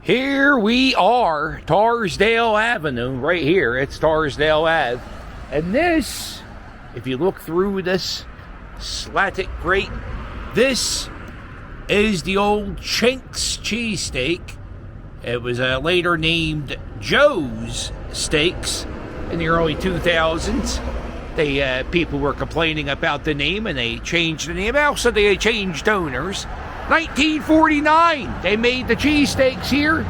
Here we are, Tarsdale Avenue, right here. It's Tarsdale Ave. And this, if you look through this slatted grate, this is the old Chink's cheesesteak. It was later named Joe's Steaks in the early 2000s. People were complaining about the name, and they changed the name. Also, they changed owners. 1949, they made the cheesesteaks here.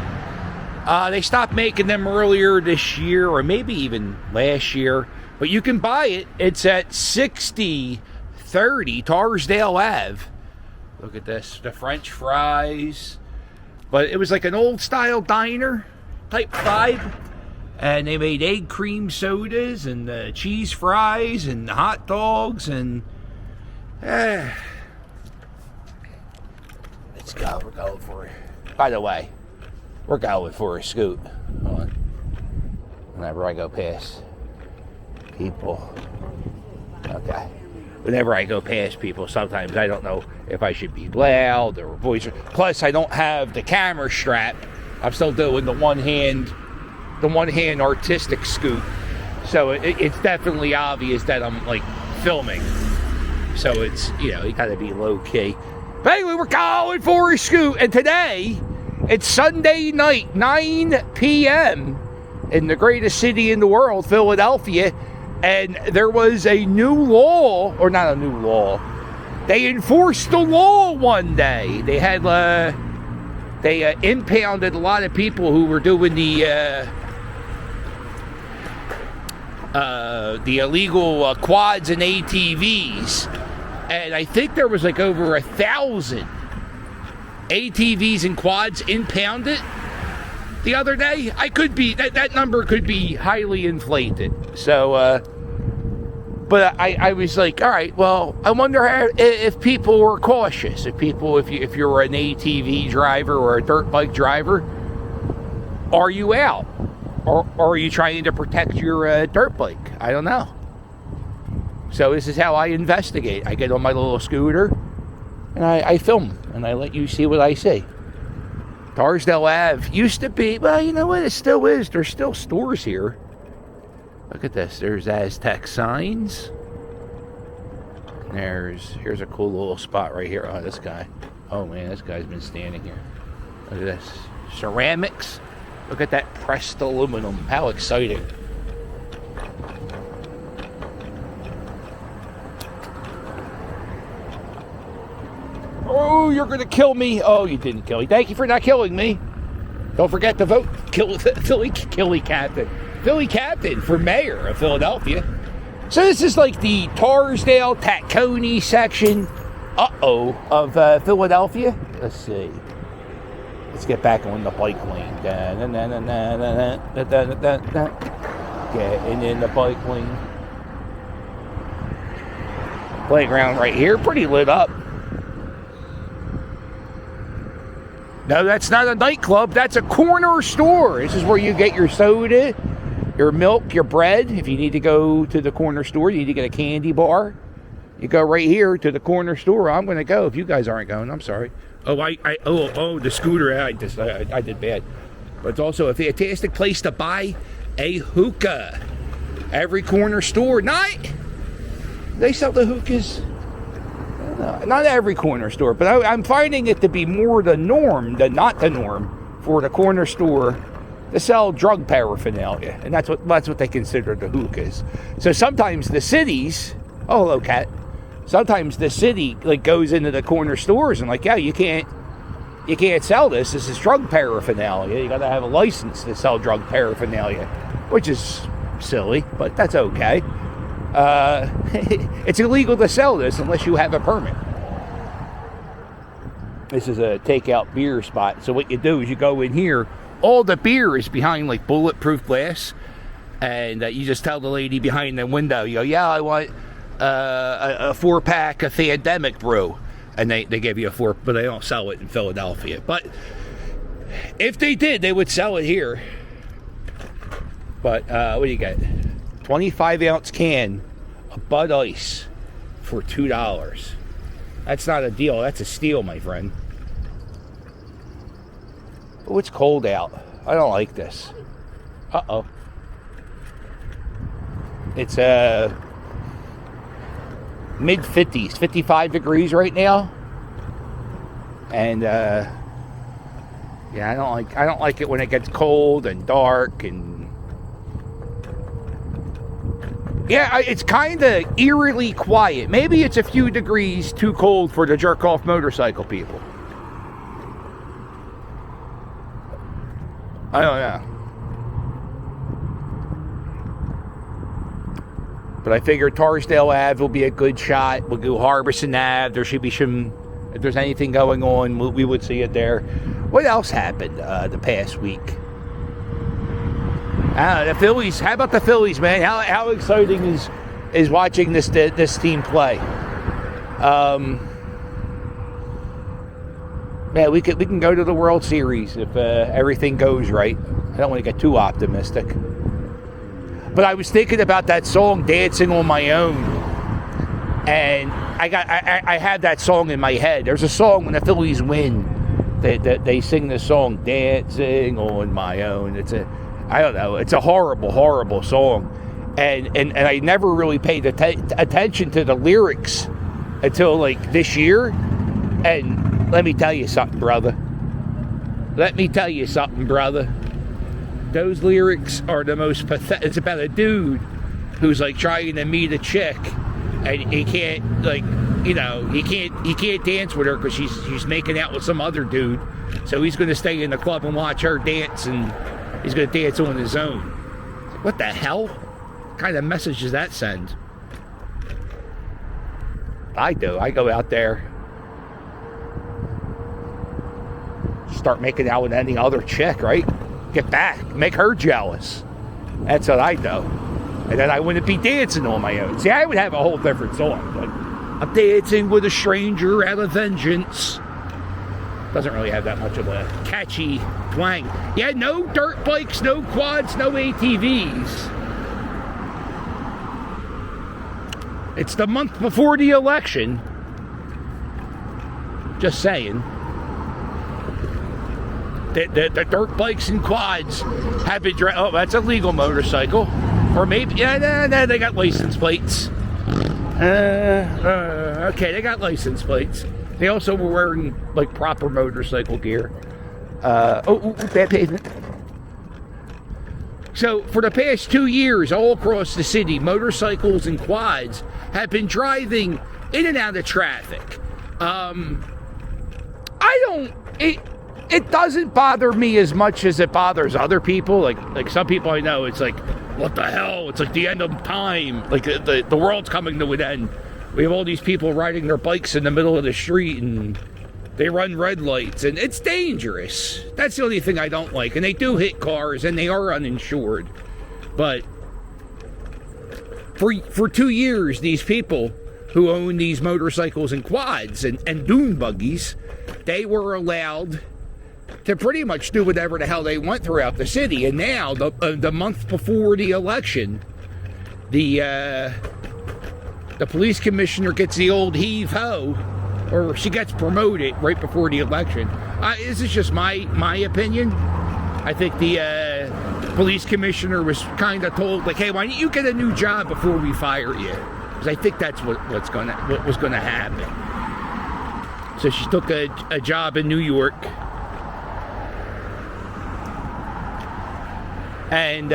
They stopped making them earlier this year, or maybe even last year. But you can buy it. It's at 6030 Tarsdale Ave. Look at this, the French fries. But it was like an old-style diner type vibe. And they made egg cream sodas and cheese fries and hot dogs and... Let's go. We're going for it. By the way, we're going for a scoot. Hold on. Whenever I go past people. Okay. Whenever I go past people, sometimes I don't know if I should be loud or voice. Plus, I don't have the camera strap. I'm still doing the one hand artistic scoot. So it's definitely obvious that I'm like filming. So it's, you gotta be low key. But anyway, we're going for a scoot. And today, it's Sunday night, 9 p.m. in the greatest city in the world, Philadelphia. And there was a new law, or not a new law. They enforced the law one day. They had, they impounded a lot of people who were doing the illegal quads and ATVs. And I think there was like over 1,000 ATVs and quads impounded the other day. That number could be highly inflated. So, but I was like, all right, well, I wonder if people were cautious. If you're an ATV driver or a dirt bike driver, are you out? Or are you trying to protect your dirt bike? I don't know. So this is how I investigate. I get on my little scooter, and I film, and I let you see what I see. Tarsdale Ave used to be, well, you know what? It still is. There's still stores here. Look at this. There's Aztec signs. Here's a cool little spot right here. Oh, this guy. Oh, man, this guy's been standing here. Look at this. Ceramics. Look at that pressed aluminum. How exciting. Oh, you're going to kill me. Oh, you didn't kill me. Thank you for not killing me. Don't forget to vote. Philly Captain. Philly Captain for mayor of Philadelphia. So this is like the Tarsdale, Tacony section, of Philadelphia. Let's see. Let's get back on the bike lane. Getting in the bike lane. Playground right here. Pretty lit up. No, that's not a nightclub. That's a corner store. This is where you get your soda, your milk, your bread. If you need to go to the corner store, you need to get a candy bar. You go right here to the corner store. I'm going to go. If you guys aren't going, I'm sorry. Oh, the scooter. I did bad. But it's also a fantastic place to buy a hookah. Every corner store. They sell the hookahs. Not every corner store, but I'm finding it to be more the norm than not the norm for the corner store to sell drug paraphernalia, and that's what they consider the hookahs. So sometimes the cities, oh hello cat, sometimes the city like goes into the corner stores and like, yeah, you can't sell this. This is drug paraphernalia. You got to have a license to sell drug paraphernalia, which is silly, but that's okay. It's illegal to sell this unless you have a permit. This is a takeout beer spot. So what you do is you go in here. All the beer is behind like bulletproof glass, and you just tell the lady behind the window, you go, yeah, I want a 4-pack of Pandemic Brew, and they give you a 4, but they don't sell it in Philadelphia. But if they did, they would sell it here. But what do you get? 25-ounce can of Bud Ice for $2. That's not a deal. That's a steal, my friend. Oh, it's cold out. I don't like this. Uh-oh. It's mid-50s, 55 degrees right now. And yeah, I don't like it when it gets cold and dark and yeah, it's kind of eerily quiet. Maybe it's a few degrees too cold for the jerk-off motorcycle people. I don't know. But I figure Tarsdale Ave will be a good shot. We'll go Harbison Ave. There should be some, if there's anything going on, we would see it there. What else happened the past week? The Phillies. How about the Phillies, man? How exciting is watching this team play? Man, we can go to the World Series if everything goes right. I don't want to get too optimistic. But I was thinking about that song, Dancing on My Own. And I had that song in my head. There's a song when the Phillies win. They sing this song, Dancing on My Own. I don't know, it's a horrible, horrible song. And I never really paid attention to the lyrics until like this year. And let me tell you something, brother. Those lyrics are the most pathetic. It's about a dude who's like trying to meet a chick, and he can't, like, you know, he can't dance with her because she's making out with some other dude. So he's going to stay in the club and watch her dance, and he's going to dance on his own. What the hell? What kind of message does that send? I do. I go out there, start making out with any other chick, right? Get back, make her jealous. That's what I do. And then I wouldn't be dancing on my own. See, I would have a whole different song. Like, I'm dancing with a stranger out of vengeance. Doesn't really have that much of a catchy twang. Yeah, no dirt bikes, no quads, no ATVs. It's the month before the election. Just saying. The dirt bikes and quads have been oh, that's a legal motorcycle. Or maybe, yeah, they got license plates. Okay, they got license plates. They also were wearing, like, proper motorcycle gear. Bad pavement. So, for the past 2 years, all across the city, motorcycles and quads have been driving in and out of traffic. It doesn't bother me as much as it bothers other people. Like some people I know, it's like, what the hell? It's like the end of time. Like the world's coming to an end. We have all these people riding their bikes in the middle of the street, and they run red lights, and it's dangerous. That's the only thing I don't like. And they do hit cars, and they are uninsured. But for 2 years, these people who own these motorcycles and quads and dune buggies, they were allowed to pretty much do whatever the hell they want throughout the city. And now, the month before the election, the police commissioner gets the old heave-ho, or she gets promoted right before the election. This is just my opinion. I think the police commissioner was kind of told, like, hey, why don't you get a new job before we fire you? Because I think that's what was going to happen. So she took a job in New York. And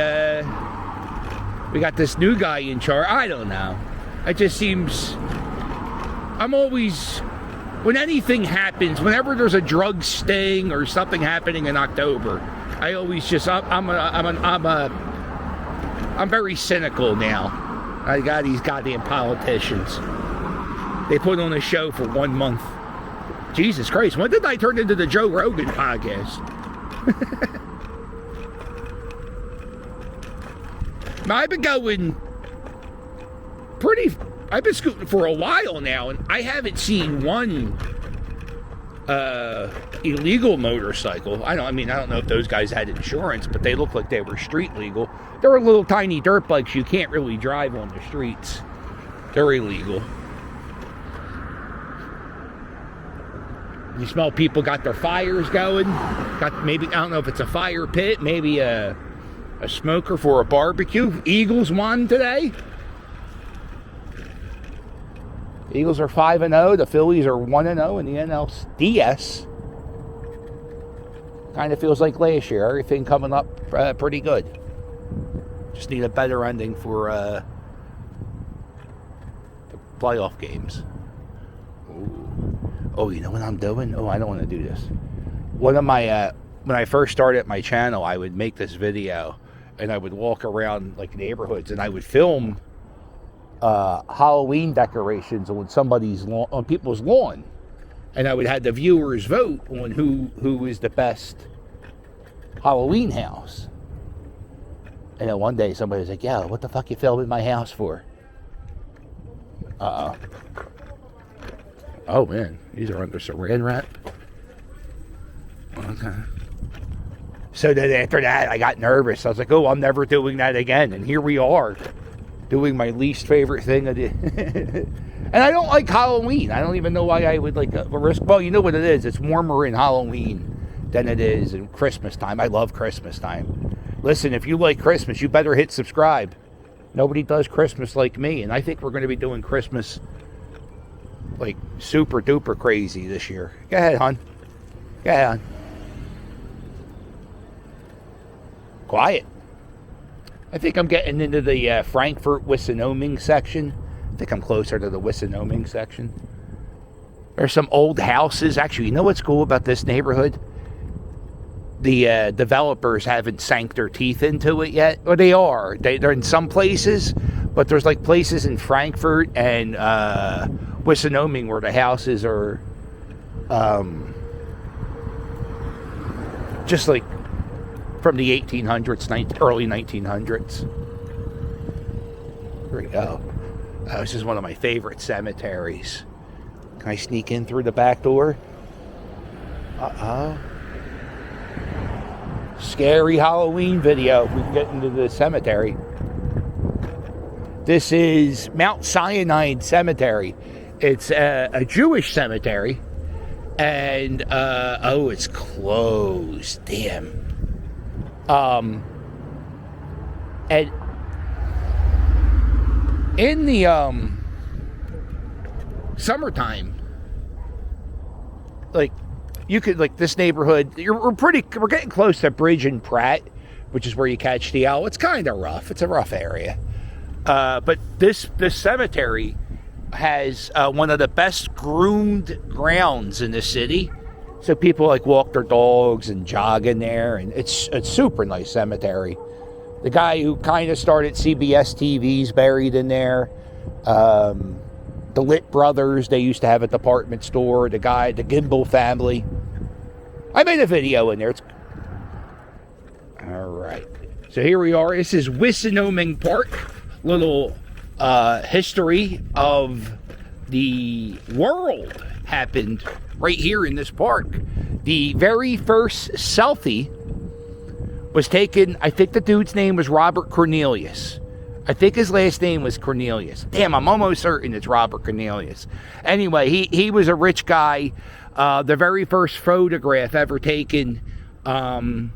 we got this new guy in charge. I don't know. It just seems... I'm always... When anything happens, whenever there's a drug sting or something happening in October, I always just... I'm very cynical now. I got these goddamn politicians. They put on a show for 1 month. Jesus Christ, when did I turn into the Joe Rogan podcast? I've been going I've been scooting for a while now, and I haven't seen one illegal motorcycle. I don't know if those guys had insurance, but they look like they were street legal. There were little tiny dirt bikes you can't really drive on the streets. They're illegal. You smell people got their fires going. Got maybe, I don't know if it's a fire pit, maybe a smoker for a barbecue. Eagles won today. Eagles are 5-0. The Phillies are 1-0 in the NLDS. Kind of feels like last year. Everything coming up pretty good. Just need a better ending for the playoff games. Ooh. Oh, you know what I'm doing? Oh, I don't want to do this. One of my when I first started my channel, I would make this video, and I would walk around like neighborhoods, and I would film Halloween decorations on people's lawn, and I would have the viewers vote on who is the best Halloween house. And then one day somebody was like, "Yeah, what the fuck you filming my house for?" Oh man, these are under saran wrap. Okay. So then after that, I got nervous. I was like, "Oh, I'm never doing that again." And here we are, doing my least favorite thing. And I don't like Halloween. I don't even know why I would like risk. Well, you know what it is. It's warmer in Halloween than it is in Christmas time. I love Christmas time. Listen, if you like Christmas, you better hit subscribe. Nobody does Christmas like me, and I think we're going to be doing Christmas like super duper crazy this year. Go ahead, hon. Go ahead, hon. Quiet. I think I'm getting into the Frankfurt Wissenoming section. I think I'm closer to the Wissenoming section. There's some old houses. Actually, you know what's cool about this neighborhood? The developers haven't sank their teeth into it yet. Or they are. They're in some places, but there's like places in Frankfurt and Wissenoming where the houses are just like from the 1800s, early 1900s. Here we go. This is one of my favorite cemeteries. Can I sneak in through the back door? Uh-oh. Scary Halloween video if we can get into the cemetery. This is Mount Sinai Cemetery. It's a Jewish cemetery. And, oh, it's closed. Damn. And in the summertime, like you could like this neighborhood, we're getting close to Bridge and Pratt, which is where you catch the owl. It's kind of rough. It's a rough area. But this cemetery has one of the best groomed grounds in the city. So people like walk their dogs and jog in there, and it's a super nice cemetery. The guy who kind of started CBS TV's buried in there. The Litt brothers, they used to have a department store. The Gimbel family. I made a video in there. All right. So here we are. This is Wissenoming Park. Little history of the world happened right here in this park. The very first selfie was taken, I think the dude's name was Robert Cornelius. I think his last name was Cornelius. Damn, I'm almost certain it's Robert Cornelius. Anyway, he was a rich guy. The very first photograph ever taken in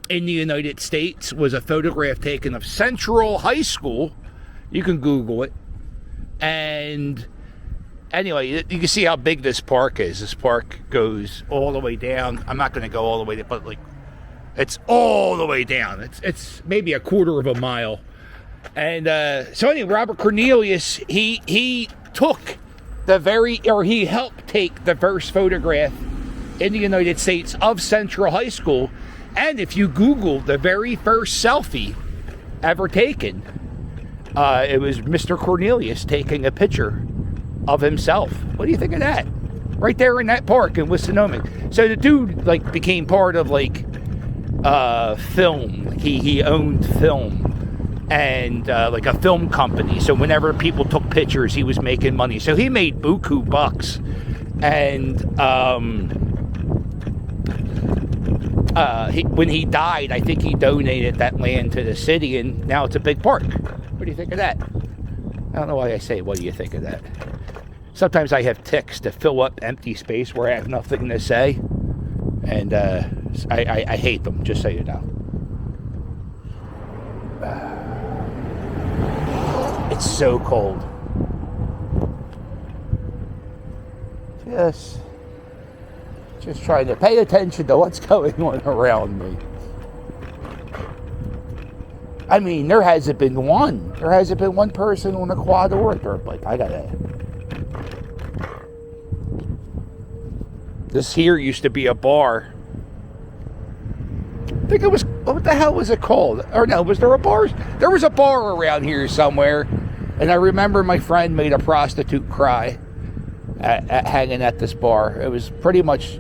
the United States was a photograph taken of Central High School. You can Google it. And anyway, you can see how big this park is. This park goes all the way down. I'm not going to go all the way, but like it's all the way down. It's maybe a quarter of a mile. And so anyway, Robert Cornelius, he took he helped take the first photograph in the United States of Central High School. And if you Google the very first selfie ever taken, it was Mr. Cornelius taking a picture of himself. What do you think of that? Right there in that park in Wissenoming. So the dude like became part of like film. He owned film and like a film company. So whenever people took pictures, he was making money. So he made buku bucks. And when he died, I think he donated that land to the city, and now it's a big park. What do you think of that? I don't know why I say, what do you think of that? sometimes I have tics to fill up empty space where I have nothing to say. And I hate them, just so you know. It's so cold. Just trying to pay attention to what's going on around me. I mean, there hasn't been one person on a quad or a dirt bike. This here used to be a bar. I think it was, what the hell was it called? Or no, was there a bar? There was a bar around here somewhere. And I remember my friend made a prostitute cry at hanging at this bar. It was pretty much,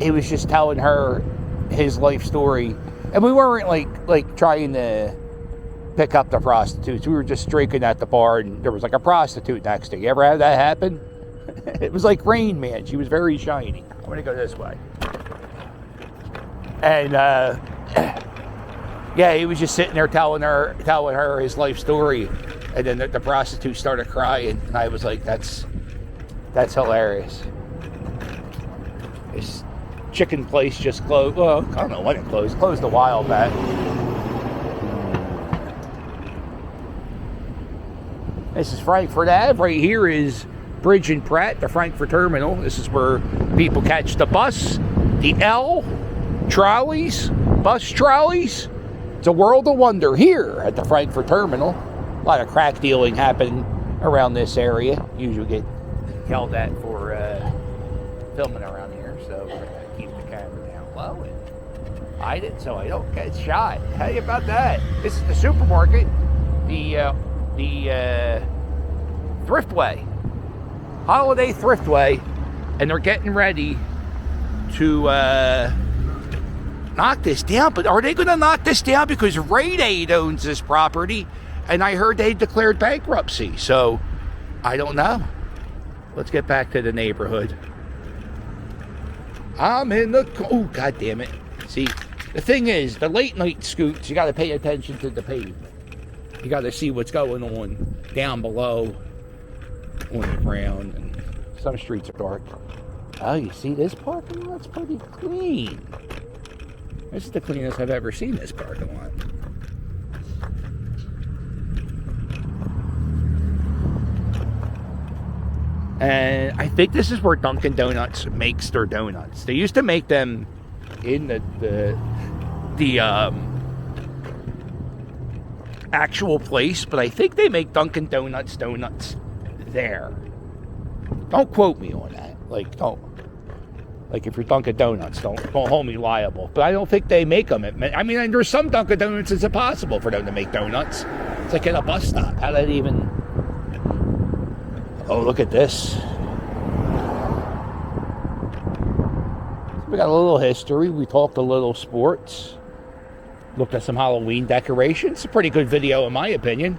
he was just telling her his life story. And we weren't like trying to pick up the prostitutes. We were just drinking at the bar, and there was like a prostitute next to you. Ever had that happen? It was like Rain Man. She was very shiny. I'm gonna go this way. And yeah, he was just sitting there telling her his life story, and then the prostitute started crying, and I was like, that's hilarious. This chicken place just closed. Well, I don't know when it closed. It closed a while back. This is Frankfurt Ave. Right here is Bridge and Pratt, the Frankfurt Terminal. This is where people catch the bus, the L, trolleys, bus trolleys. It's a world of wonder here at the Frankfurt Terminal. A lot of crack dealing happening around this area. Usually get yelled at for filming around here, so we're going to keep the camera down low and hide it so I don't get shot. How you about that? This is the supermarket, the Thriftway, Holiday Thriftway, and they're getting ready to knock this down. But are they going to knock this down because Rite Aid owns this property, and I heard they declared bankruptcy? So I don't know. Let's get back to the neighborhood. I'm in the... Oh, God damn it. See, the thing is, the late night scoots, you got to pay attention to the pavement. You got to see what's going on down below on the ground. And some streets are dark. Oh, you see this parking lot's pretty clean. This is the cleanest I've ever seen this parking lot. And I think this is where Dunkin' Donuts makes their donuts. They used to make them in the actual place, but I think they make Dunkin' Donuts there. Don't quote me on that. Like if you're Dunkin' Donuts, don't hold me liable. But I don't think they make them. I mean, there's some Dunkin' Donuts it's impossible for them to make donuts. It's like at a bus stop. How did it even... Oh, look at this. We got a little history. We talked a little sports. Looked at some Halloween decorations. It's a pretty good video in my opinion.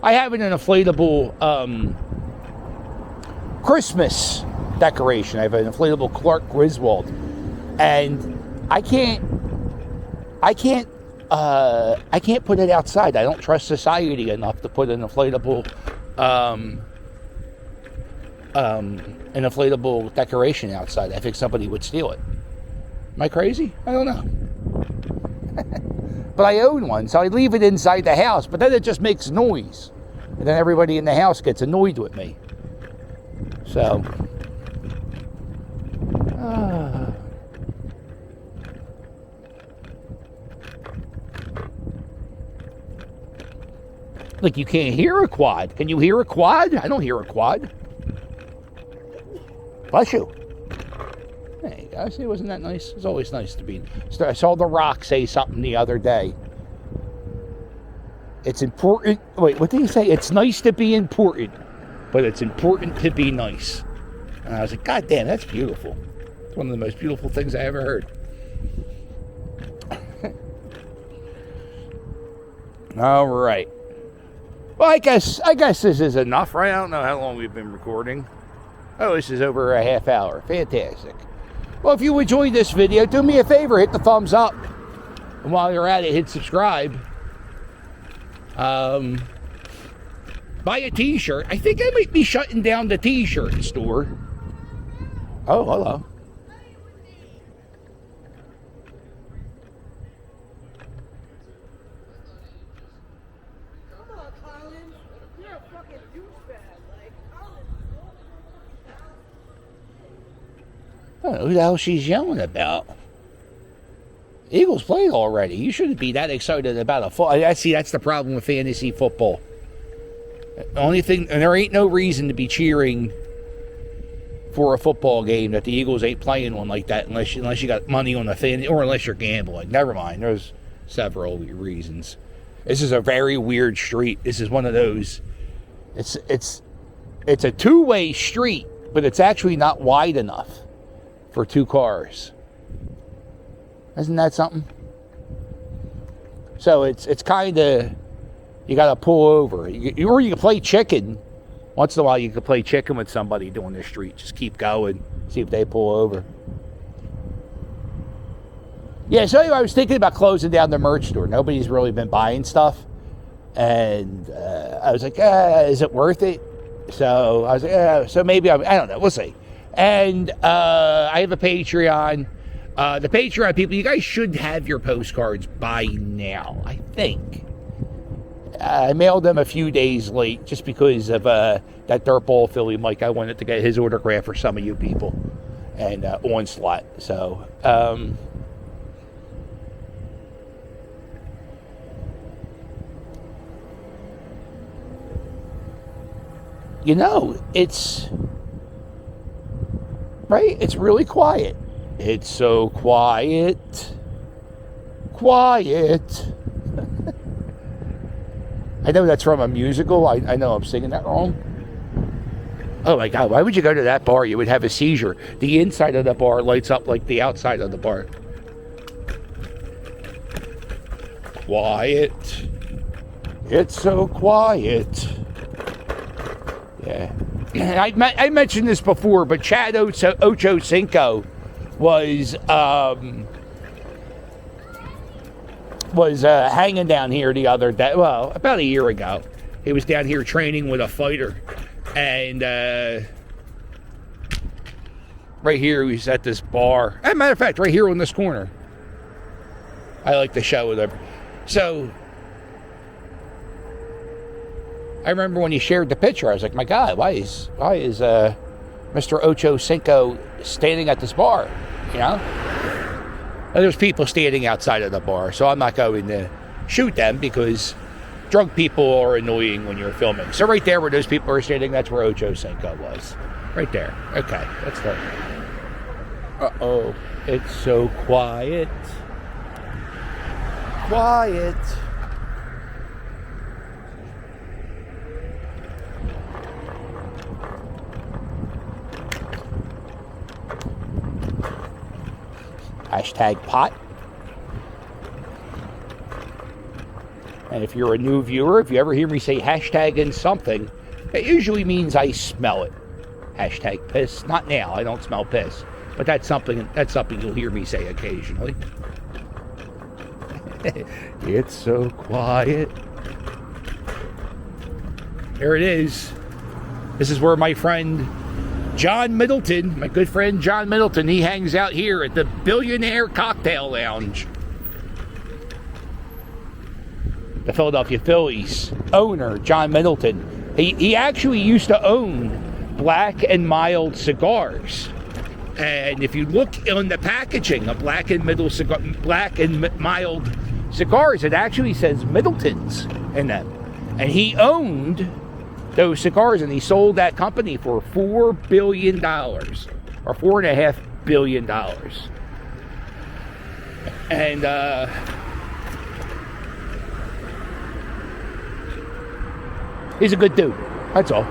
I have an inflatable Christmas decoration. I have an inflatable Clark Griswold, and I can't put it outside. I don't trust society enough to put an inflatable decoration outside. I think somebody would steal it. Am I crazy? I don't know. But I own one, so I leave it inside the house, but then it just makes noise. And then everybody in the house gets annoyed with me. So, like you can't hear a quad. Can you hear a quad? I don't hear a quad. Bless you. There you go. See, wasn't that nice? It's always nice to be. I saw The Rock say something the other day. It's important. Wait, what did he say? It's nice to be important, but it's important to be nice. And I was like, God damn, that's beautiful. It's one of the most beautiful things I ever heard. All right. Well, I guess this is enough, right? I don't know how long we've been recording. Oh, this is over a half hour. Fantastic. Well, if you enjoyed this video, do me a favor, hit the thumbs up. And while you're at it, hit subscribe. Buy a t-shirt. I think I might be shutting down the t-shirt store. Oh, hello. I don't know who the hell she's yelling about. Eagles played already. You shouldn't be that excited about a football. I see that's the problem with fantasy football. The only thing, and there ain't no reason to be cheering for a football game that the Eagles ain't playing one like that unless you got money on the fan, or unless you're gambling. Never mind. There's several reasons. This is a very weird street. This is one of those. It's a two-way street, but it's actually not wide enough for two cars. Isn't that something? So it's kind of, you got to pull over. Or you can play chicken. Once in a while you can play chicken with somebody doing the street. Just keep going. See if they pull over. Yeah, so anyway, I was thinking about closing down the merch store. Nobody's really been buying stuff. And I was like, is it worth it? So I was like, so maybe I don't know. We'll see. And I have a Patreon. The Patreon people, you guys should have your postcards by now, I think. I mailed them a few days late just because of that dirtball Philly Mike. I wanted to get his autograph for some of you people. And Onslaught. So, you know, it's... Right? It's really quiet. It's so quiet. Quiet. I know that's from a musical. I know I'm singing that wrong. Oh my God, why would you go to that bar? You would have a seizure. The inside of the bar lights up like the outside of the bar. Quiet. It's so quiet. Yeah. I mentioned this before, but Chad Ochocinco was hanging down here the other day. Well, about a year ago, he was down here training with a fighter, and right here he's at this bar. As a matter of fact, right here on this corner. I like to show it. So I remember when he shared the picture, I was like, my God, why is Mr. Ochocinco standing at this bar? You know? And there's people standing outside of the bar, so I'm not going to shoot them because drunk people are annoying when you're filming. So right there where those people are standing, that's where Ochocinco was. Right there. Okay, that's the... Uh-oh. It's so quiet. Quiet. Hashtag pot. And if you're a new viewer, if you ever hear me say hashtag in something, it usually means I smell it. Hashtag piss. Not now, I don't smell piss. But that's something you'll hear me say occasionally. It's so quiet. There it is. This is where my friend John Middleton, my good friend John Middleton, he hangs out here at the Billionaire Cocktail Lounge. The Philadelphia Phillies owner, John Middleton. He actually used to own Black and Mild cigars. And if you look on the packaging of Black and Mild cigars, it actually says Middleton's in them. And he owned those cigars, and he sold that company for $4 billion, or $4.5 billion. And he's a good dude. That's all.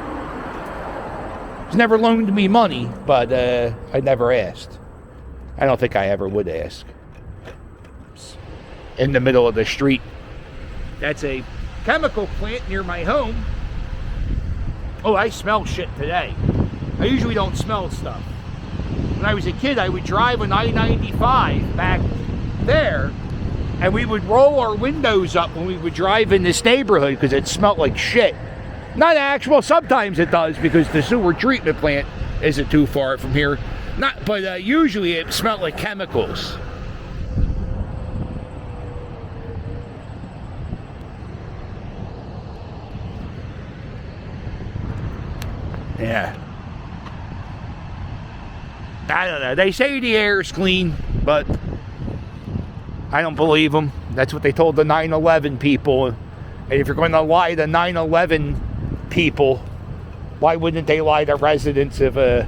He's never loaned me money, but I never asked. I don't think I ever would ask. In the middle of the street. That's a chemical plant near my home. Oh, I smell shit today. I usually don't smell stuff. When I was a kid, I would drive on I-95 back there, and we would roll our windows up when we would drive in this neighborhood because it smelled like shit. Not actual, sometimes it does because the sewer treatment plant isn't too far from here. But usually it smelled like chemicals. Yeah. I don't know. They say the air is clean, but I don't believe them. That's what they told the 9/11 people. And if you're going to lie to 9/11 people, why wouldn't they lie to residents of a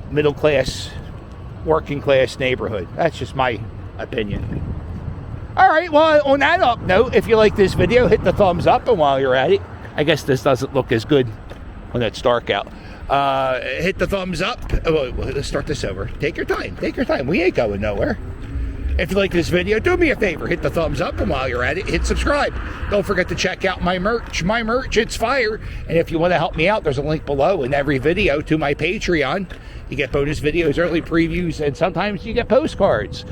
middle class, working class neighborhood? That's just my opinion. All right, well, on that up note, if you like this video, hit the thumbs up. And while you're at it, I guess this doesn't look as good when it's dark out. Hit the thumbs up. Oh, let's start this over. Take your time. Take your time. We ain't going nowhere. If you like this video, do me a favor. Hit the thumbs up. And while you're at it, hit subscribe. Don't forget to check out my merch. My merch, it's fire. And if you want to help me out, there's a link below in every video to my Patreon. You get bonus videos, early previews, and sometimes you get postcards.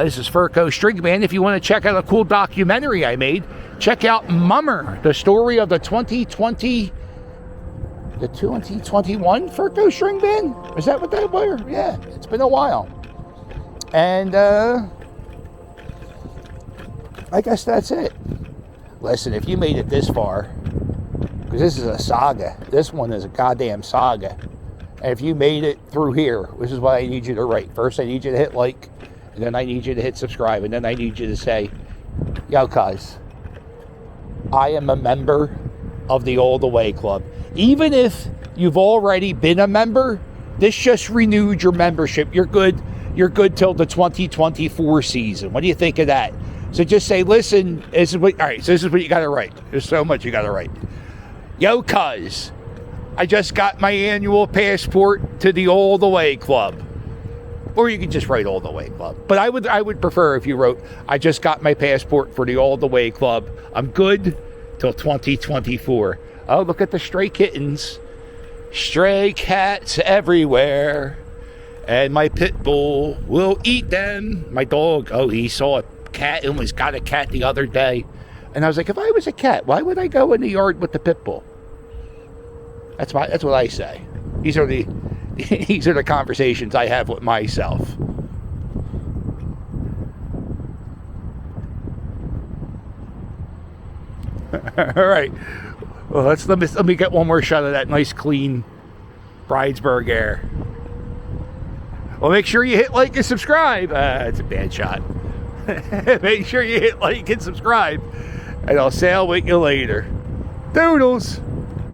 This is Furco String Band. If you want to check out a cool documentary I made, check out Mummer, the story of the 2021 Furco String Band? Is that what that was? Yeah, it's been a while. And I guess that's it. Listen, if you made it this far, because this is a saga. This one is a goddamn saga. And if you made it through here, this is what I need you to write. First, I need you to hit like, and then I need you to hit subscribe, and then I need you to say, yo, cuz, I am a member of the All the Way Club. Even if you've already been a member, this just renewed your membership. You're good. You're good till the 2024 season. What do you think of that? So just say, listen, this is what, all right, so this is what you got to write. There's so much you got to write. Yo, cuz, I just got my annual passport to the All the Way Club. Or you could just write All the Way Club. But I would prefer if you wrote, I just got my passport for the All the Way Club. I'm good till 2024. Oh, look at the stray kittens. Stray cats everywhere. And my pit bull will eat them. My dog, oh, he saw a cat and almost got a cat the other day. And I was like, if I was a cat, why would I go in the yard with the pit bull? That's what I say. These are the conversations I have with myself. All right. Well, let me get one more shot of that nice clean Bridesburg air. Well, make sure you hit like and subscribe. It's a bad shot. Make sure you hit like and subscribe. And I'll sail with you later. Doodles.